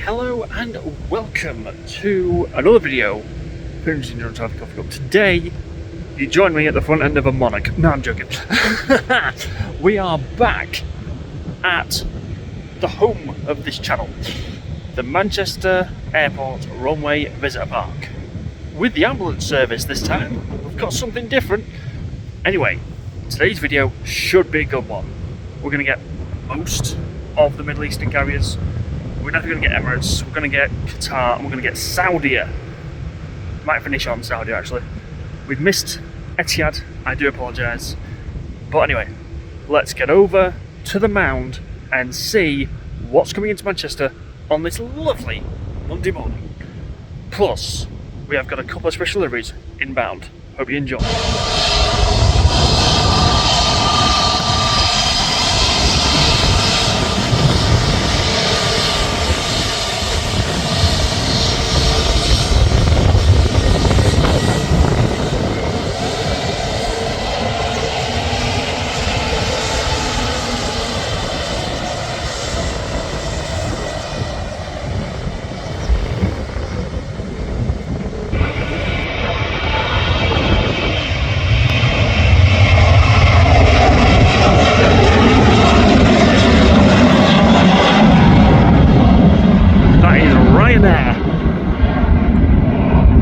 Hello and welcome to another video. Today, you join me at the front end of a Monarch. No, I'm joking. We are back at the home of this channel, the Manchester Airport Runway Visitor Park. With the ambulance service this time, we've got something different. Anyway, today's video should be a good one. We're going to get most of the Middle Eastern carriers. We're not going to get Emirates, we're going to get Qatar, and we're going to get Saudia. Might finish on Saudia actually. We've missed Etihad, I do apologise. But anyway, let's get over to the mound and see what's coming into Manchester on this lovely Monday morning. Plus, we have got a couple of special deliveries inbound. Hope you enjoy.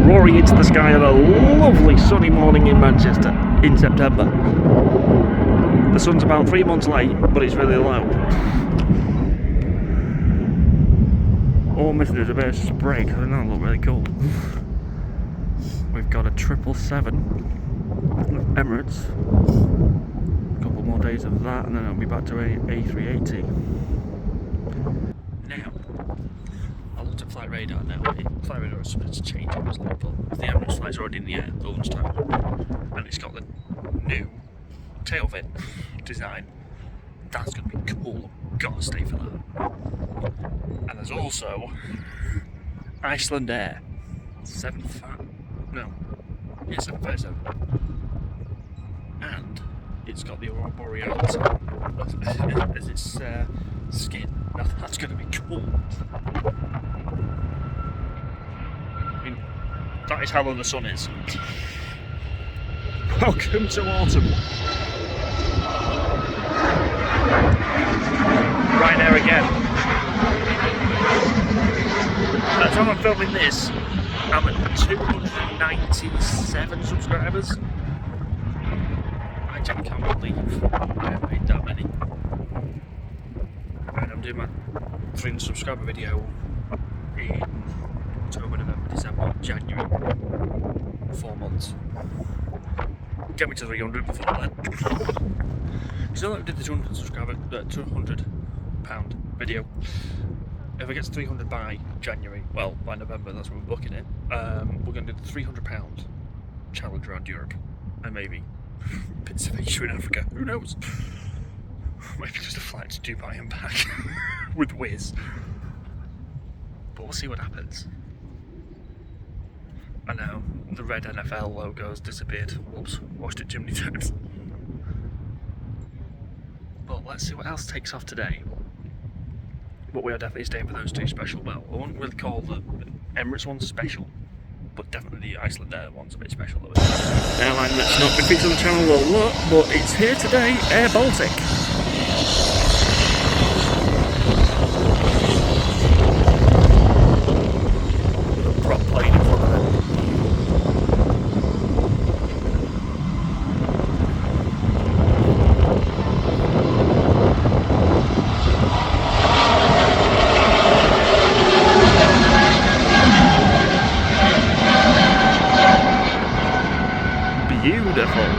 Roaring into the sky on a lovely sunny morning in Manchester in September. The sun's about 3 months late, but it's really low. All missing is a bit of spray, because it doesn't look really cool. We've got a 777 Emirates. A couple more days of that, and then it'll be back to a A380. Now, I looked at flight radar now. Flight radar is supposed to change, obviously, but the Emirates flight's already in the air at lunchtime, and it's got the new tail fin design. That's going to be cool. Gotta stay for that. And there's also Iceland Air 757, and it's got the Aurora Borealis as its skin. Now that's going to be cool. I mean, that is how long the sun is. Welcome to autumn. Right there again. By the time I'm filming this, I'm at 297 subscribers. I just can't believe I have made that many. And I'm doing my 300 subscriber video in October, November, December, January. 4 months. Get me to 300 before then. So like we did the 200 subscriber, £200 video. If it gets 300 by January, well, by November, that's when we're booking it. We're going to do the £300 challenge around Europe, and maybe bits of Asia in Africa. Who knows? Maybe just a flight to Dubai and back with Wizz. But we'll see what happens. I know, the red NFL logo has disappeared. Whoops, watched it too many times. But let's see what else takes off today. But we are definitely staying for those two special. Well, I wouldn't really call the Emirates one special, but definitely the Iceland Air one's a bit special. Airline that's not been featured on the channel a lot, but it's here today, Air Baltic. Beautiful.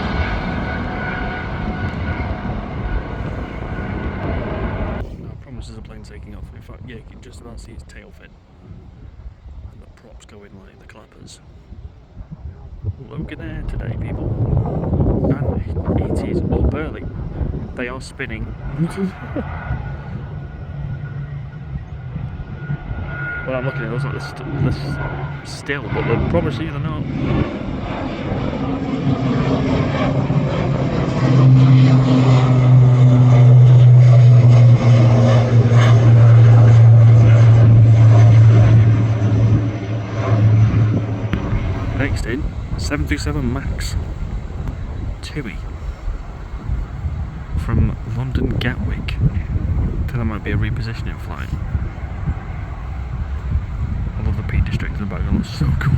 I promise there's a plane taking off. In fact, yeah, you can just about see its tail fin. And the props go in like the clappers. Logan Air today, people. And it is up early. They are spinning. Well, I'm looking at it, looks like they're still, but they're probably they're not. 737 MAX TUI from London Gatwick. I think that might be a repositioning flight. I love the Peak District in the background, looks so cool.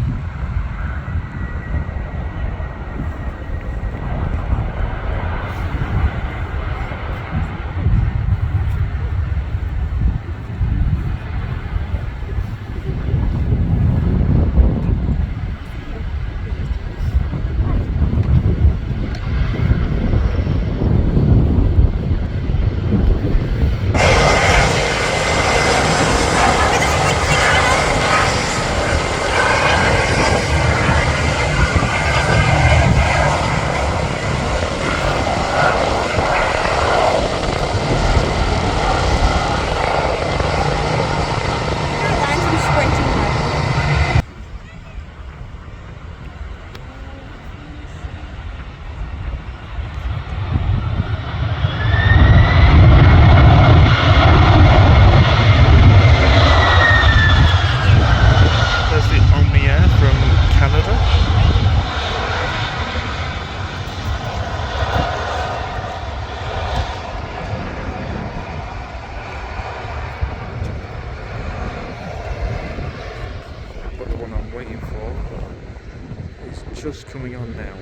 Just coming on now.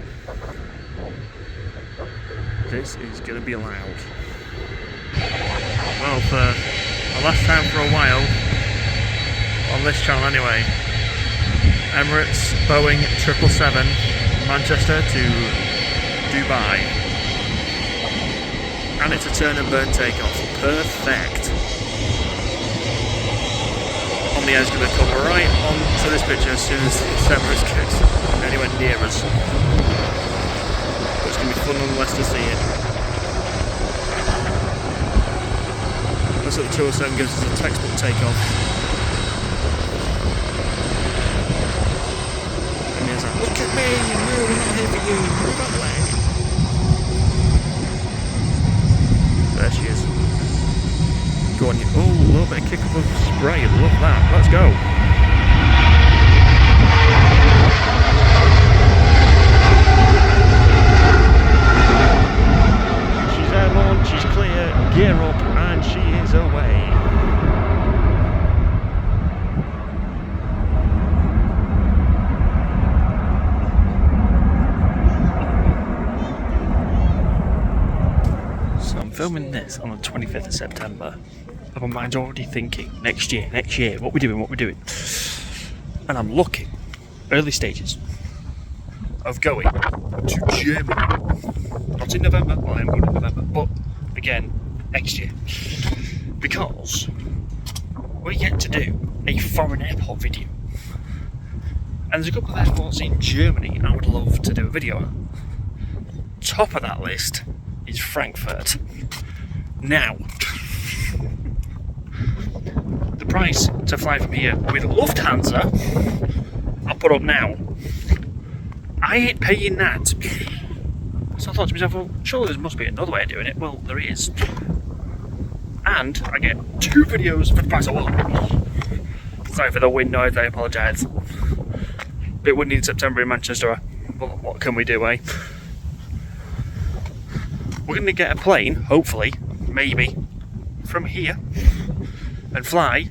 This is going to be loud. Well, for the last time for a while, on this channel anyway, Emirates Boeing 777 Manchester to Dubai. And it's a turn and burn takeoff. Perfect. Omni Air's going to come right onto this picture as soon as Emirates gets anywhere near us. But it's going to be fun nonetheless to see it. Looks like the 207 gives us a textbook takeoff. And he's like, look at me! No, we're not here for you! Move that way! There she is. Go on, oh, a little bit of kick up of spray. Love that. Let's go. She's airborne, she's clear, gear up, and she is away. So I'm filming this on the 25th of September. And my mind's already thinking, next year, what we doing? And I'm looking, early stages of going to Germany. Not in November, well I am going in November, but again, next year. Because we get to do a foreign airport video. And there's a couple of airports in Germany I would love to do a video on. Top of that list is Frankfurt. Now, the price to fly from here with Lufthansa, I'll put up now. I ain't paying that. So I thought to myself, well, surely there must be another way of doing it. Well, there is. And I get 2 videos for the price of 1. Sorry for the wind noise, I apologise. Bit windy in September in Manchester, but what can we do, eh? We're going to get a plane, hopefully, maybe, from here and fly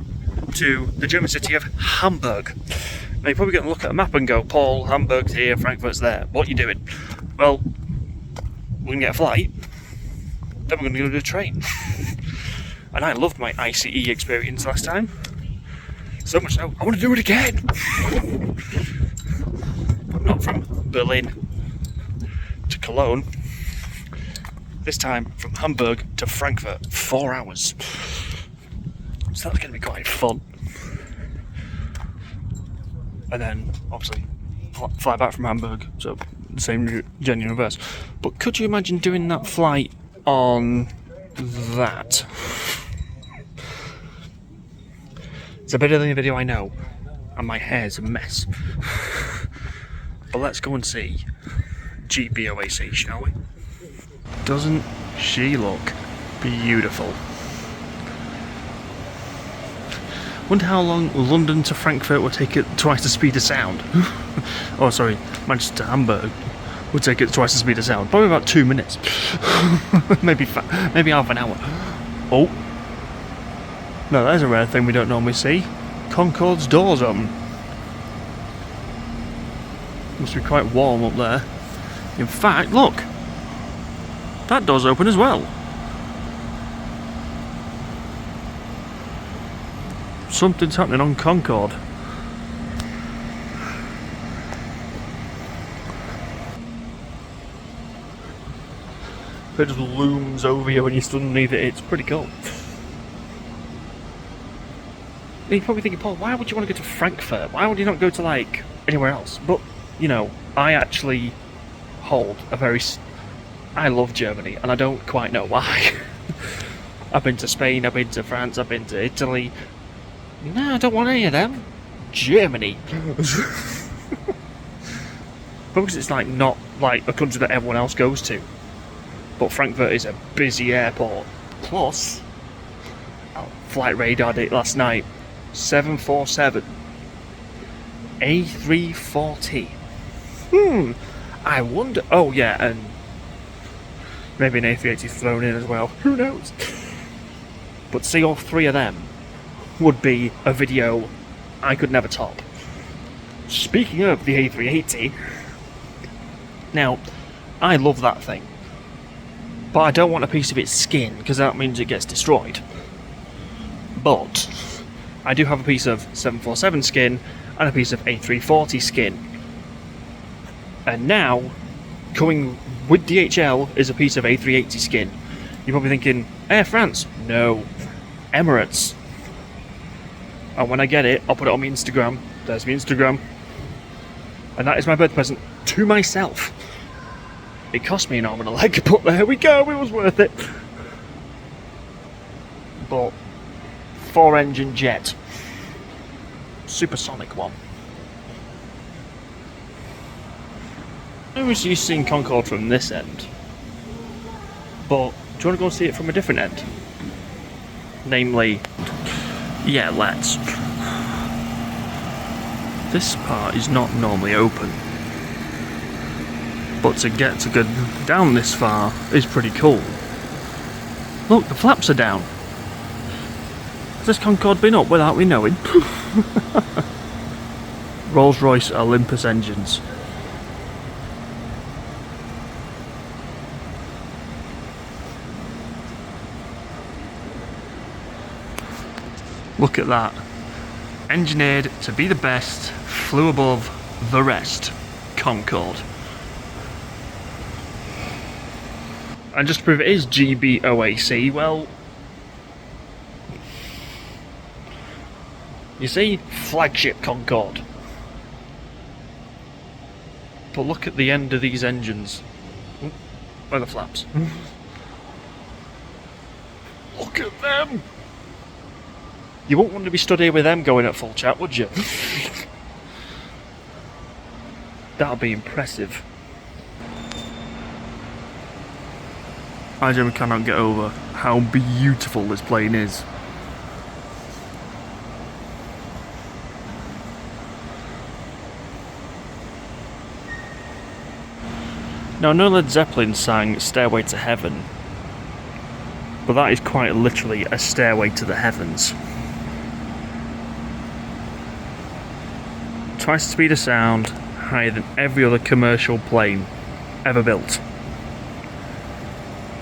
to the German city of Hamburg. Now you're probably going to look at a map and go, Paul, Hamburg's here, Frankfurt's there. What are you doing? Well, we're going to get a flight, then we're going to go to the train. And I loved my ICE experience last time. So much so, I want to do it again. But not from Berlin to Cologne. This time from Hamburg to Frankfurt, 4 hours. So that's going to be quite fun. And then, obviously, fly back from Hamburg, so the same genuine reverse. But could you imagine doing that flight on that? It's a bit of the video, I know, and my hair's a mess. But let's go and see GBOAC, shall we? Doesn't she look beautiful? Wonder how long London to Frankfurt will take at twice the speed of sound. Oh, sorry, Manchester to Hamburg would take it twice the speed of sound. Probably about 2 minutes. maybe half an hour. Oh. No, that is a rare thing we don't normally see. Concorde's doors open. Must be quite warm up there. In fact, look. That door's open as well. Something's happening on Concorde. It just looms over you when you stood underneath it. It's pretty cool. You're probably thinking, Paul, why would you want to go to Frankfurt? Why would you not go to, like, anywhere else? But, you know, I actually hold a very... I love Germany, and I don't quite know why. I've been to Spain, I've been to France, I've been to Italy. No, I don't want any of them. Germany. Because it's, like, not, like, a country that everyone else goes to. But Frankfurt is a busy airport. Plus, flight radar date last night, 747 A340. I wonder. Oh yeah, and maybe an A380 thrown in as well. Who knows? But to see all three of them would be a video I could never top. Speaking of the A380, now I love that thing. But I don't want a piece of its skin, because that means it gets destroyed. But I do have a piece of 747 skin and a piece of A340 skin. And now, coming with DHL is a piece of A380 skin. You're probably thinking, Air France? No. Emirates. And when I get it, I'll put it on my Instagram. There's my Instagram. And that is my birthday present to myself. It cost me an arm and a leg, but there we go, it was worth it. But 4-engine jet, supersonic one. I was used to seeing Concorde from this end, but do you want to go and see it from a different end? Namely, yeah, let's. This part is not normally open. But to get to go down this far is pretty cool. Look, the flaps are down. Has this Concorde been up without me knowing? Rolls-Royce Olympus engines. Look at that. Engineered to be the best, flew above the rest. Concorde. And just to prove it is GBOAC, well, you see, flagship Concorde. But look at the end of these engines. Where are the flaps? Look at them! You wouldn't want to be stood here with them going at full chat, would you? That'll be impressive. I just cannot get over how beautiful this plane is. Now, I know Led Zeppelin sang Stairway to Heaven, but that is quite literally a stairway to the heavens. Twice the speed of sound, higher than every other commercial plane ever built.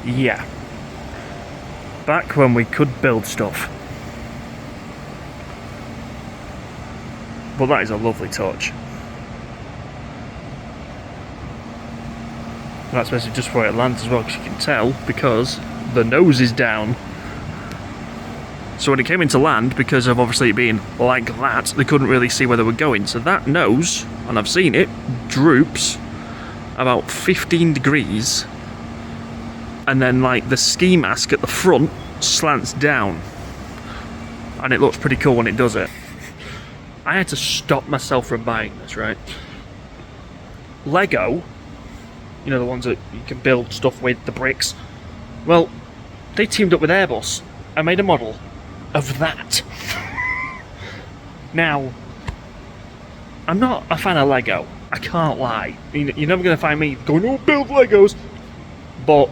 Yeah. Back when we could build stuff. But that is a lovely touch. And that's basically just before it lands as well, because you can tell, because the nose is down. So when it came into land, because of obviously it being like that, they couldn't really see where they were going. So that nose, and I've seen it, droops about 15 degrees. And then like the ski mask at the front slants down. And it looks pretty cool when it does it. I had to stop myself from buying this, right? Lego, you know, the ones that you can build stuff with, the bricks. Well, they teamed up with Airbus and made a model of that. Now, I'm not a fan of Lego. I can't lie. You're never going to find me going, oh, build Legos. But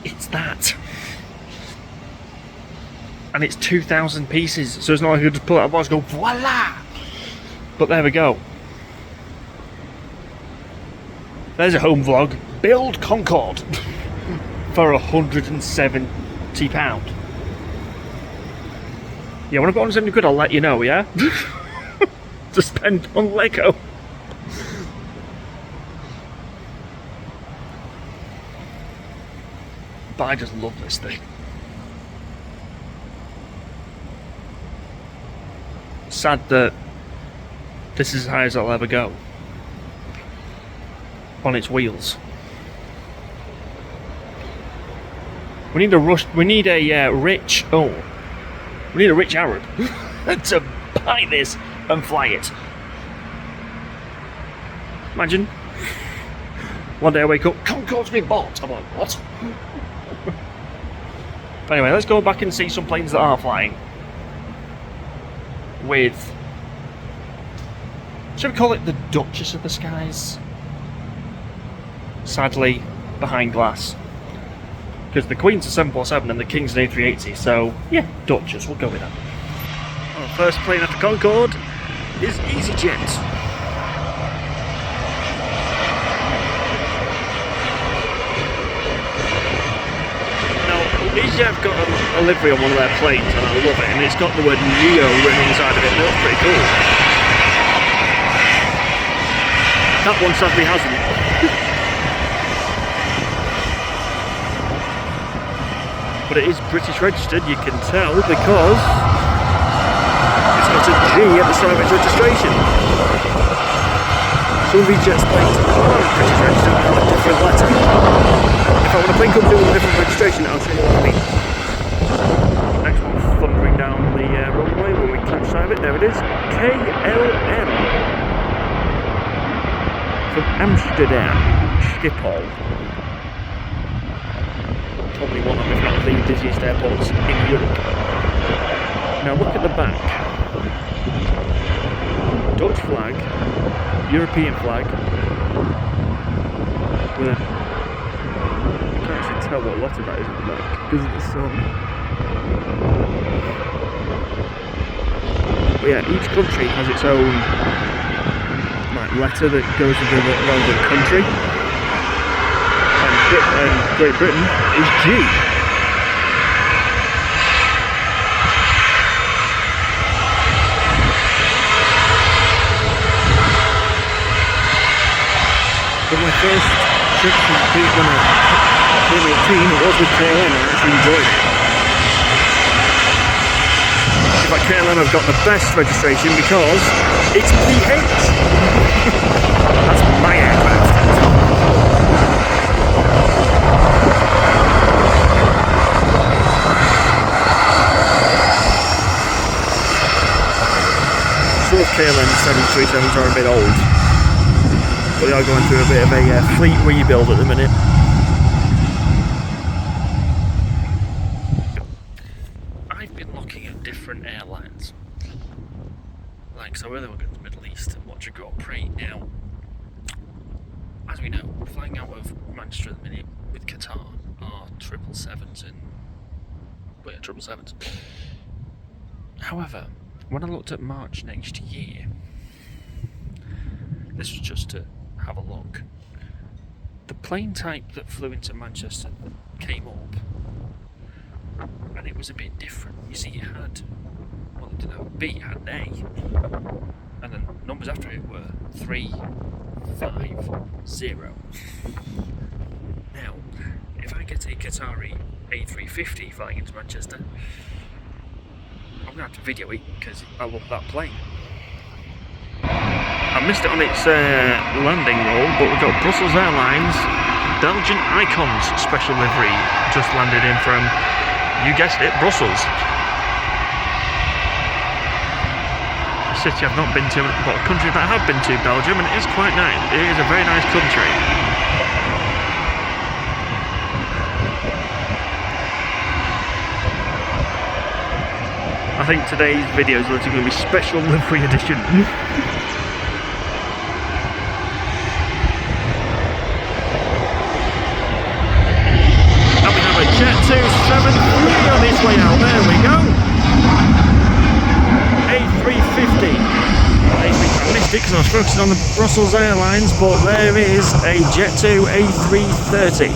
it's that. And it's 2,000 pieces. So it's not like I could just pull it out of the box and go, voila. But there we go. There's a home vlog. Build Concorde for £170. Yeah, when I've got 170 quid, I'll let you know, yeah? To spend on Lego. But I just love this thing. Sad that this is as high as I'll ever go. On its wheels. We need a rich Arab to buy this and fly it. Imagine. One day I wake up, Concorde's been bought. I'm like, what? But anyway, let's go back and see some planes that are flying. With, should we call it the Duchess of the Skies? Sadly, behind glass. Because the Queen's a 747 and the King's an A380, so yeah, Duchess, we'll go with that. Our first plane after Concorde is EasyJet. Now, EasyJet have got a livery on one of their planes, and I love it, and it's got the word Neo written on the side of it, and that's pretty cool. That one sadly hasn't. But it is British registered, you can tell, because it's got a G at the start of its registration. Some of these jet planes are British registered and have a different letter. If I want a plane company with a different registration, I'll show you what I mean. Next one's thundering down the runway when we catch sight of it. There it is. KLM. From Amsterdam, Schiphol. Probably one of, if not the busiest airports in Europe. Now look at the back. Dutch flag, European flag, with a, I can't actually tell what letter that is at the back because of the sun. But yeah, each country has its own letter that goes with the relevant country. And Great Britain is G. But my first trip when I was 18, it was with KLM, and I actually enjoyed it. In fact, KLM have got the best registration because it's PH. That's my aircraft. Some of KLM 737s are a bit old, but they are going through a bit of a fleet rebuild at the minute. I've been looking at different airlines. Like, so we're looking at the Middle East and watch a Grand Prix. Now, as we know, we're flying out of Manchester at the minute with Qatar, our 777s and, well, yeah, 777s. However, when I looked at March next year, this was just to have a look, the plane type that flew into Manchester came up and it was a bit different. You see, it had, well, it didn't have a B, it had an A, and then numbers after it were 350. Now, if I get a Qatari A350 flying into Manchester, I'm going to have to video it because I love that plane. I missed it on its landing roll, but we've got Brussels Airlines Belgian Icons special livery just landed in from, you guessed it, Brussels. A city I've not been to, but a country that I have been to, Belgium, and it is quite nice. It is a very nice country. I think today's video is literally going to be special livery edition. And we have a Jet 273 on its way out. There we go. A350. I missed it because I was focusing on the Brussels Airlines, but there is a Jet 2 A330.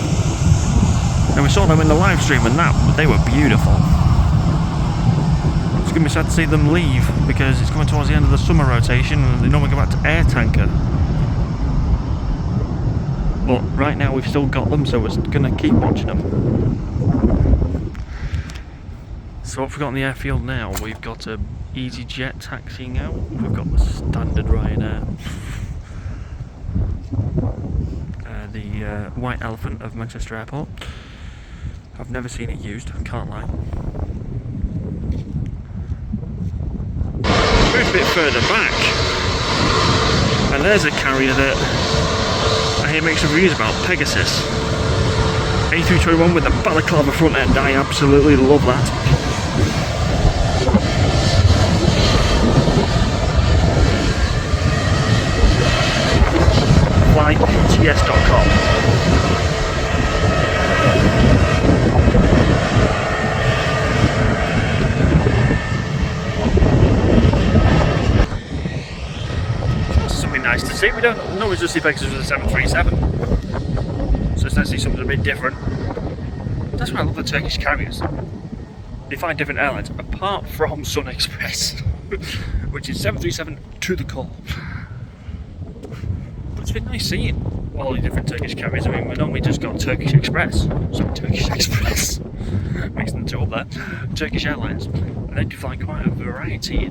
And we saw them in the live stream, and they were beautiful. It's going to be sad to see them leave because it's coming towards the end of the summer rotation and they normally go back to air tanker. But right now we've still got them, so we're going to keep watching them. So what we've got on the airfield now, we've got a EasyJet taxiing out, we've got the standard Ryanair, the White Elephant of Manchester Airport. I've never seen it used, I can't lie. We're a bit further back, and there's a carrier that I hear mixed reviews about, Pegasus. A321 with the balaclava front end, I absolutely love that. flypts.com. Something nice to see. We don't normally just see Pegasus with a 737, so it's nice to see something a bit different. That's why I love the Turkish carriers. They find different airlines, apart from Sun Express, which is 737 to the core. It's been nice seeing all the different Turkish carriers. I mean, we normally just got Turkish Express. Sorry, Turkish Express. Mixing the two up there. Turkish Airlines. And they do fly quite a variety.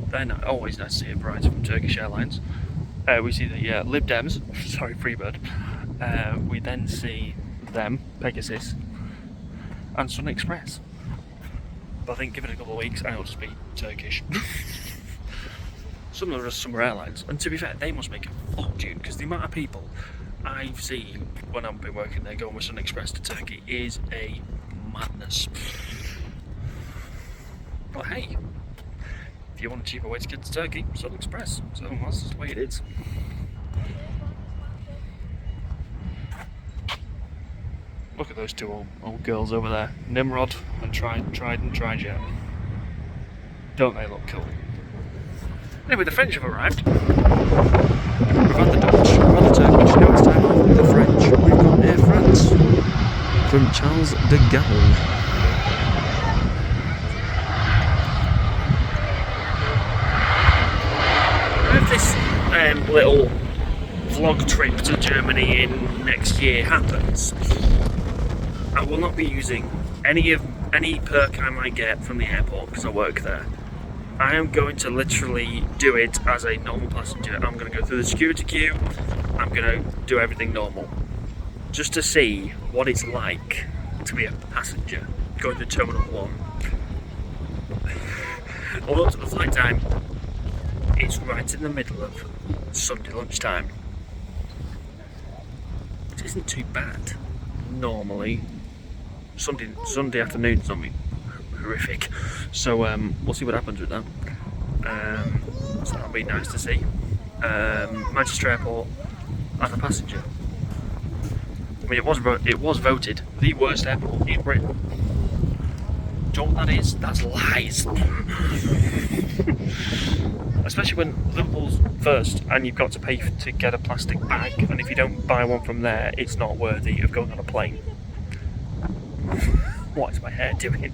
They're not always nice to see a variety from Turkish Airlines. We see the Lib Dems, sorry, Freebird. We then see them, Pegasus, and Sun Express. But I think give it a couple of weeks and it'll just be Turkish. Some of them are summer airlines, and to be fair, they must make a fortune because the amount of people I've seen when I've been working there going with Sun Express to Turkey is a madness. But hey, if you want a cheaper way to get to Turkey, Sun Express. So that's just the way it is. Look at those two old girls over there, Nimrod and Trijet. Don't they look cool? Anyway, the French have arrived. We've had the Dutch, we've had the Turkish, now it's time for the French. We've got Air France from Charles de Gaulle. If this little vlog trip to Germany in next year happens, I will not be using any perk I might get from the airport because I work there. I am going to literally do it as a normal passenger. I'm going to go through the security queue. I'm going to do everything normal. Just to see what it's like to be a passenger going to Terminal 1. Although to the flight time, it's right in the middle of Sunday lunchtime. Which isn't too bad, normally. Sunday afternoon's normally horrific, so we'll see what happens with that. So that'll be nice to see. Manchester Airport as a passenger. I mean, it was voted the worst airport in Britain. Do you know what that is? That's lies. Especially when Liverpool's first and you've got to pay to get a plastic bag, and if you don't buy one from there, it's not worthy of going on a plane. What is my hair doing?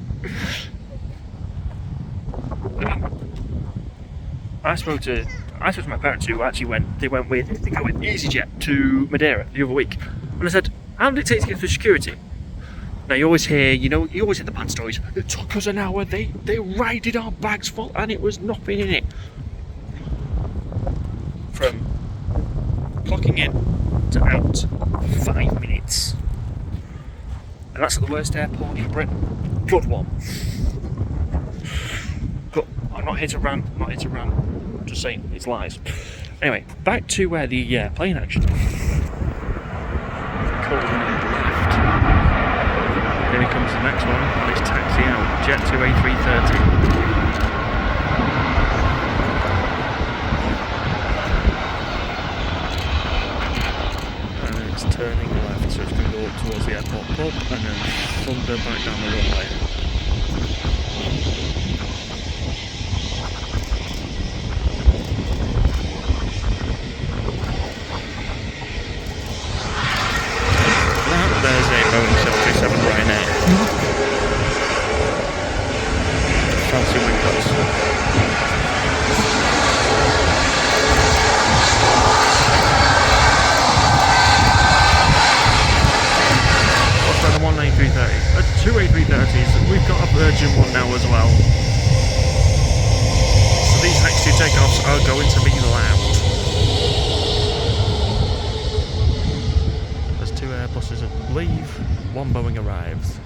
I spoke to my parents who actually went with EasyJet to Madeira the other week, and I said, how did it take to get through security? Now you always hear the bad stories. It took us an hour, they raided our bags full and it was nothing in it. From clocking in to out, 5 minutes. And that's at the worst airport in Britain. Good one. But I'm not here to rant, I'm just saying it's lies. Anyway, back to where the plane action. Left. Here comes the next one, and it's taxi out, Jet 2 A330. fancy winglets. What's that, the one A330? Two A330s. We've got a Virgin one now as well. So these next two takeoffs are going to be loud. There's two Airbuses leave, one Boeing arrives.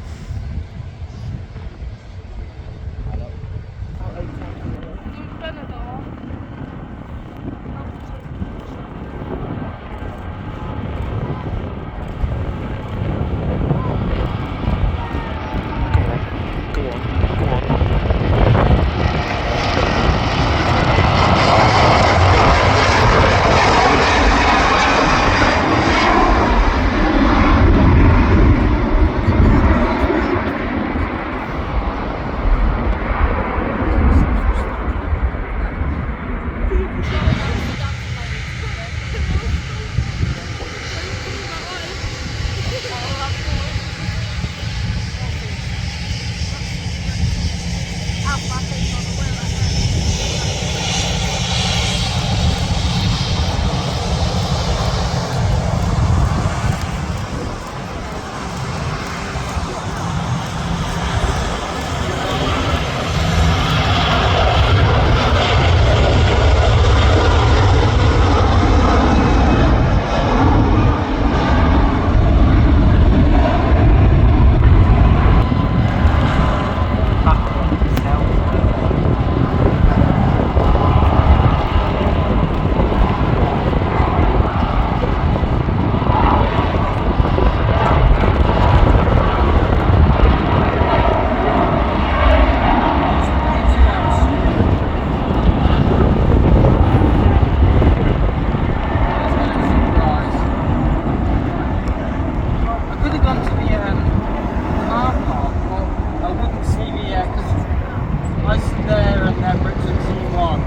Iceland Air and Emirates A380,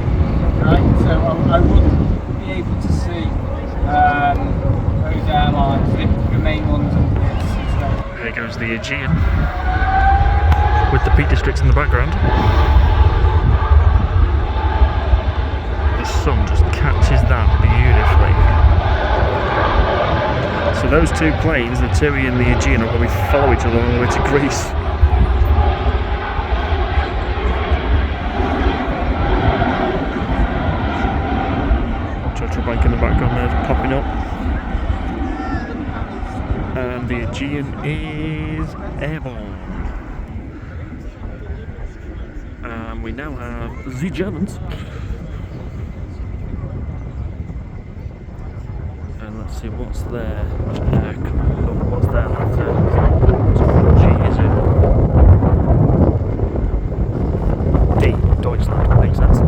right? So I wouldn't be able to see those airlines, the main ones. There goes the Aegean with the Peak Districts in the background. The sun just catches that beautifully. So those two planes, the TUI and the Aegean, will probably follow each other on the way to Greece. Bank in the background there popping up, and the Aegean is airborne, and we now have the Germans, and let's see what's there. What's there? G, is it? D, Deutschland, makes sense.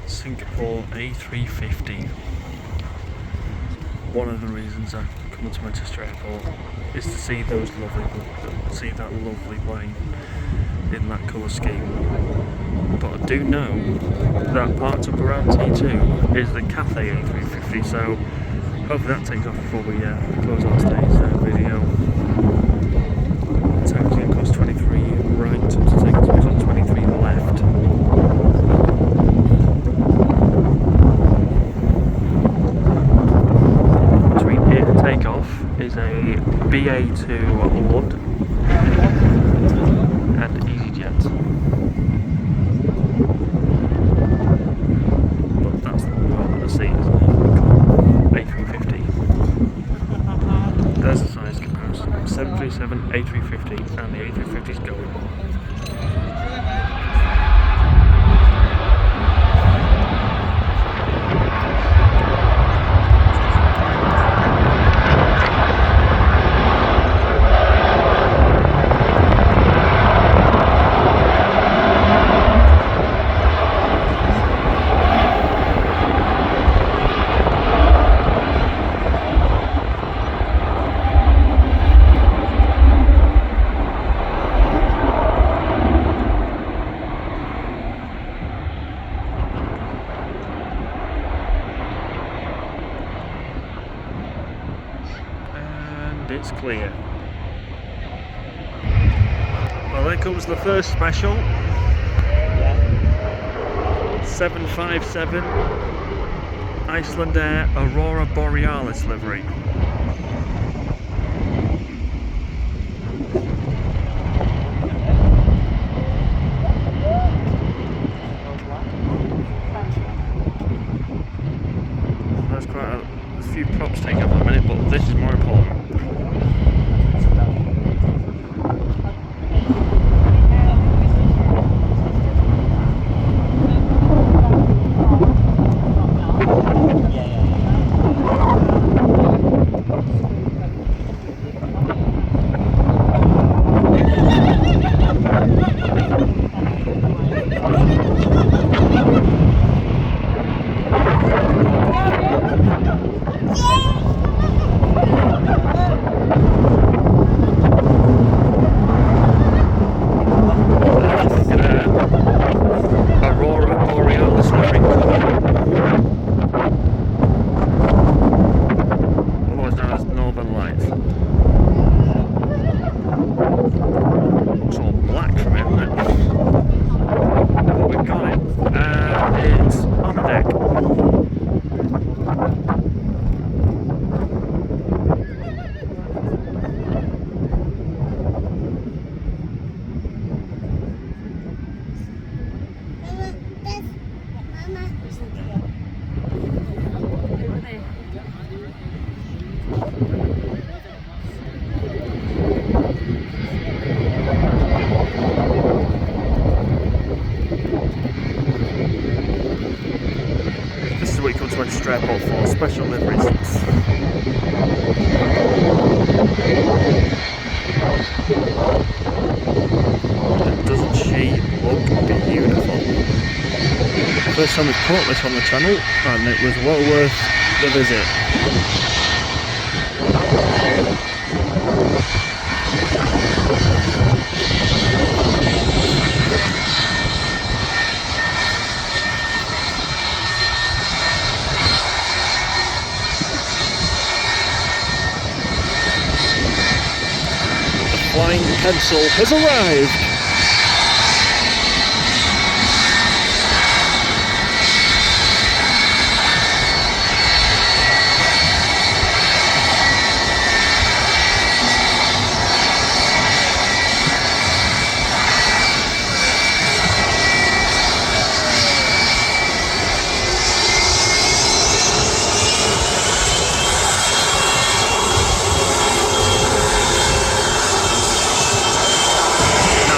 Singapore A350. One of the reasons I come to Manchester Airport is to see that lovely plane in that colour scheme. But I do know that parked up around T2 is the Cathay A350, so hopefully that takes off before we close on today's video. It's actually going to cost 23 right to take us on 23 left. Takeoff is a BA2 London and EasyJet, but that's the one we're going to see, isn't it? A350. There's the size comparison. 737, A350, and the A350 is going. it's clear. Well, there comes the first special. 757 Iceland Air Aurora Borealis livery. There's quite a few props taking up a minute, but this is more important. Airport for special liveries. Doesn't she look beautiful? First time we've caught this on the channel, and it was well worth the visit. Flying pencil has arrived.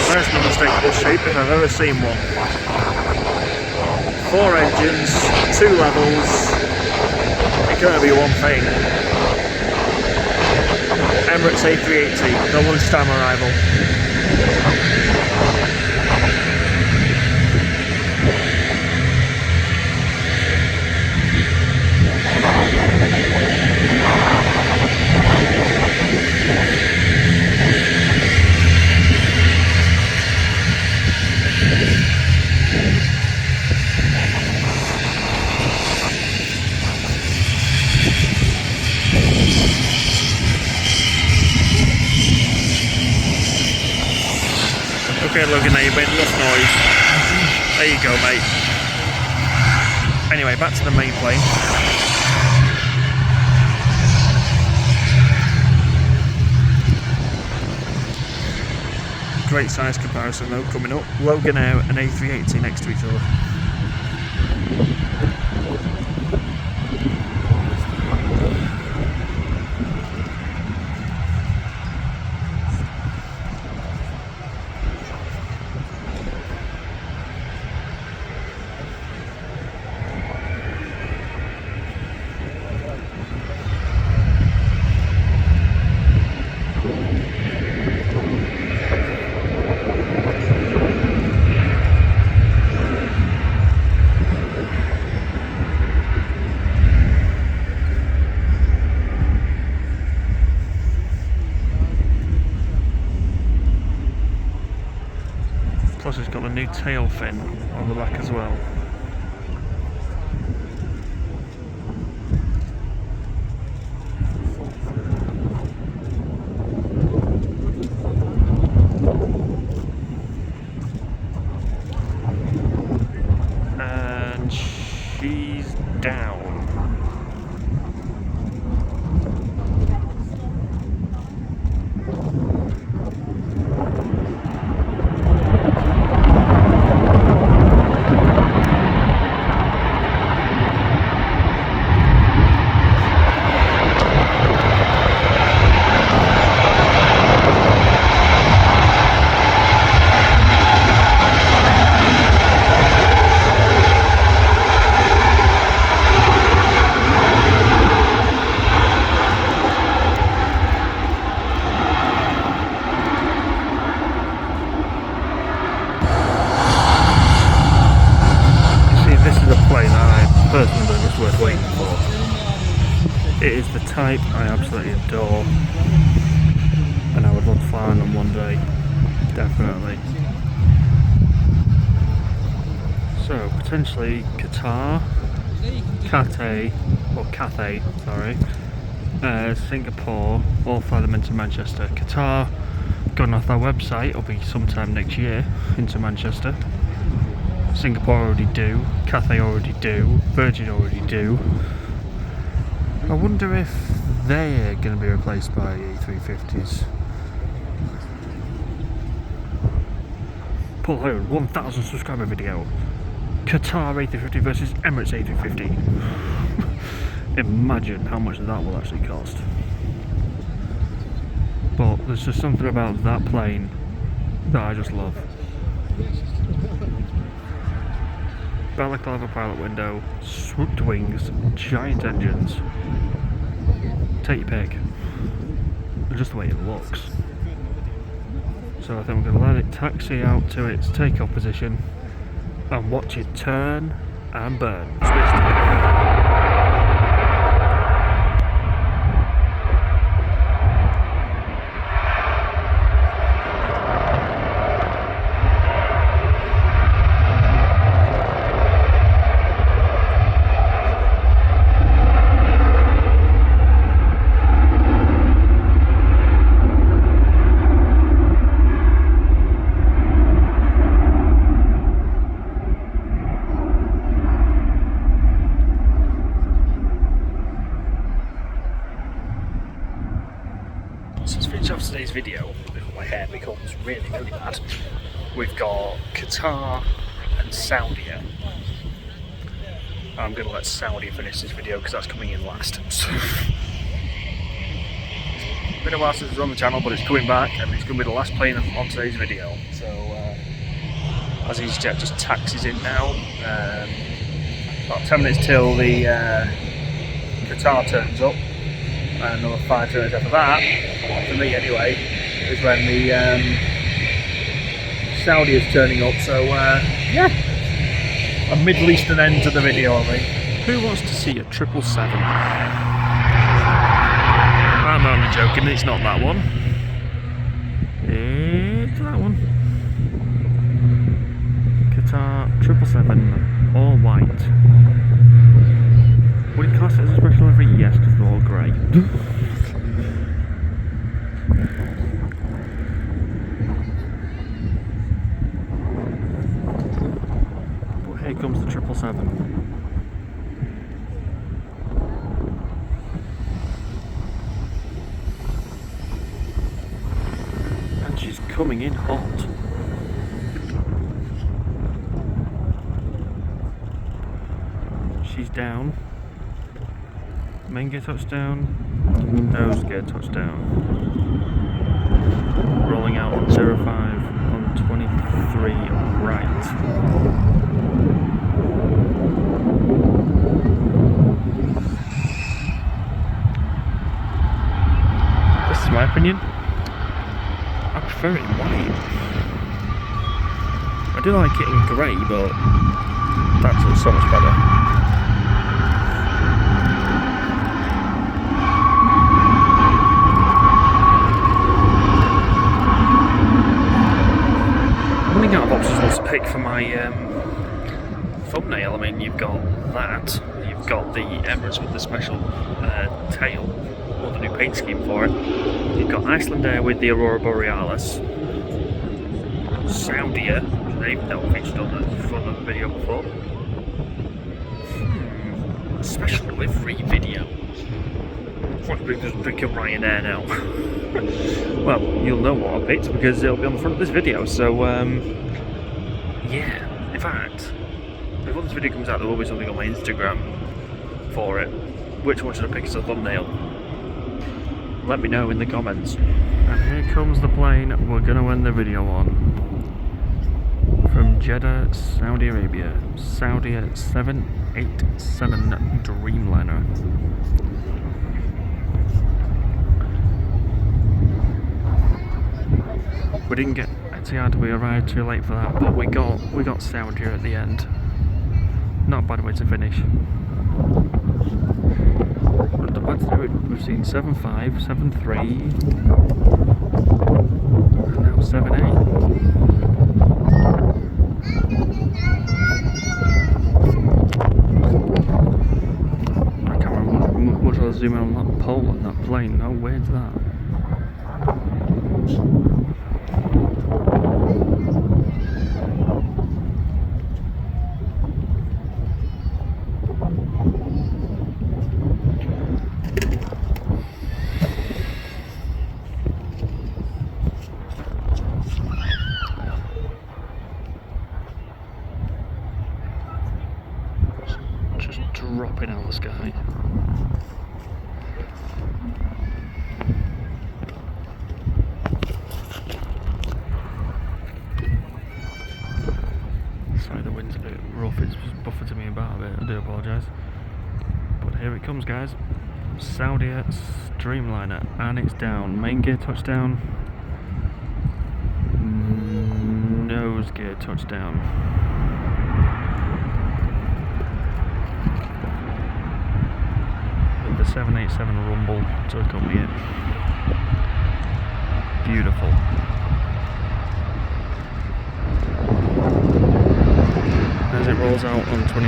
There's an unmistakable shape if I've ever seen one. 4 engines, 2 levels. It can only be one thing. Emirates A380, the lunchtime arrival. Okay, Logan, now you've made enough noise. There you go, mate. Anyway, back to the main plane. Great size comparison though coming up. Logan Air and A380 next to each other. Plus it's got a new tail fin on the back as well. she's down. Personally believe it's worth waiting for. It is the type I absolutely adore, and I would love to fly on them one day, definitely. So potentially Qatar, Singapore, all fly them into Manchester. Qatar, gone off their website, it'll be sometime next year into Manchester. Singapore already do, Cathay already do, Virgin already do. I wonder if they're going to be replaced by A350s. Paul Howard, 1,000 subscriber video. Qatar A350 versus Emirates A350. Imagine how much that will actually cost. But there's just something about that plane that I just love. Balaclava pilot window, swooped wings, giant engines. Take your pick. And just the way it looks. So I think we're going to let it taxi out to its takeoff position and watch it turn and burn. Of today's video, before my hair becomes really bad, we've got Qatar and Saudia. I'm going to let Saudi finish this video because that's coming in last. It's been a while since it's on the channel, but it's coming back and it's going to be the last plane on today's video. So as EasyJet just taxis in now, about 10 minutes till the Qatar turns up. And another 5 minutes after that, for me anyway, is when the Saudi is turning up. So yeah, a Middle Eastern end to the video, I think. Who wants to see a 777? I'm only joking, it's not that one. It's that one. Qatar 777, all white. Would it class it as a special delivery? Yes, because they're all grey. But here comes the 777. And she's coming in hot. She's down. Main gear touchdown, nose gear touchdown. Rolling out on 05 on 23 right. This is my opinion. I prefer it in white. I do like it in grey, but that's so much better. Running out of options to pick for my thumbnail. I mean, you've got that, you've got the Emirates with the special tail, or the new paint scheme for it. You've got Iceland Air with the Aurora Borealis. Saudia, they've not featured on the front of the video before. special delivery video. What a pick up Ryanair now. Well, you'll know what I picked because it'll be on the front of this video. So, yeah. In fact, before this video comes out, there will be something on my Instagram for it. Which one should I pick as a thumbnail? Let me know in the comments. And here comes the plane we're going to end the video on. From Jeddah, Saudi Arabia. Saudia 787 Dreamliner. We didn't get Etihad, we arrived too late for that, but we got Saudia at the end. Not a bad way to finish. We've seen 7.5, 7.3, and now 7.8. I can't remember much I'll zoom in on that pole on that plane. How weird's that? Dropping out of the sky. Sorry, the wind's a bit rough, it's buffeted me about a bit, I do apologise. But here it comes, guys. Saudia Dreamliner, and it's down. Main gear touchdown. Nose gear touchdown. The 787 rumble to accompany it. Beautiful. As it rolls out on 23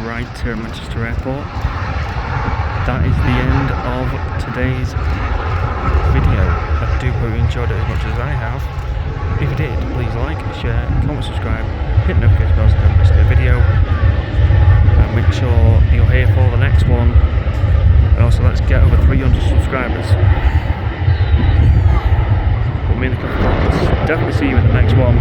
right to Manchester Airport, that is the end of today's video. I do hope you enjoyed it as much as I have. If you did, please like, share, comment, subscribe, hit the notification bell so you don't miss a video. And make sure you're here for the next one. And also, let's get over 300 subscribers. Put me in the comments. Definitely see you in the next one.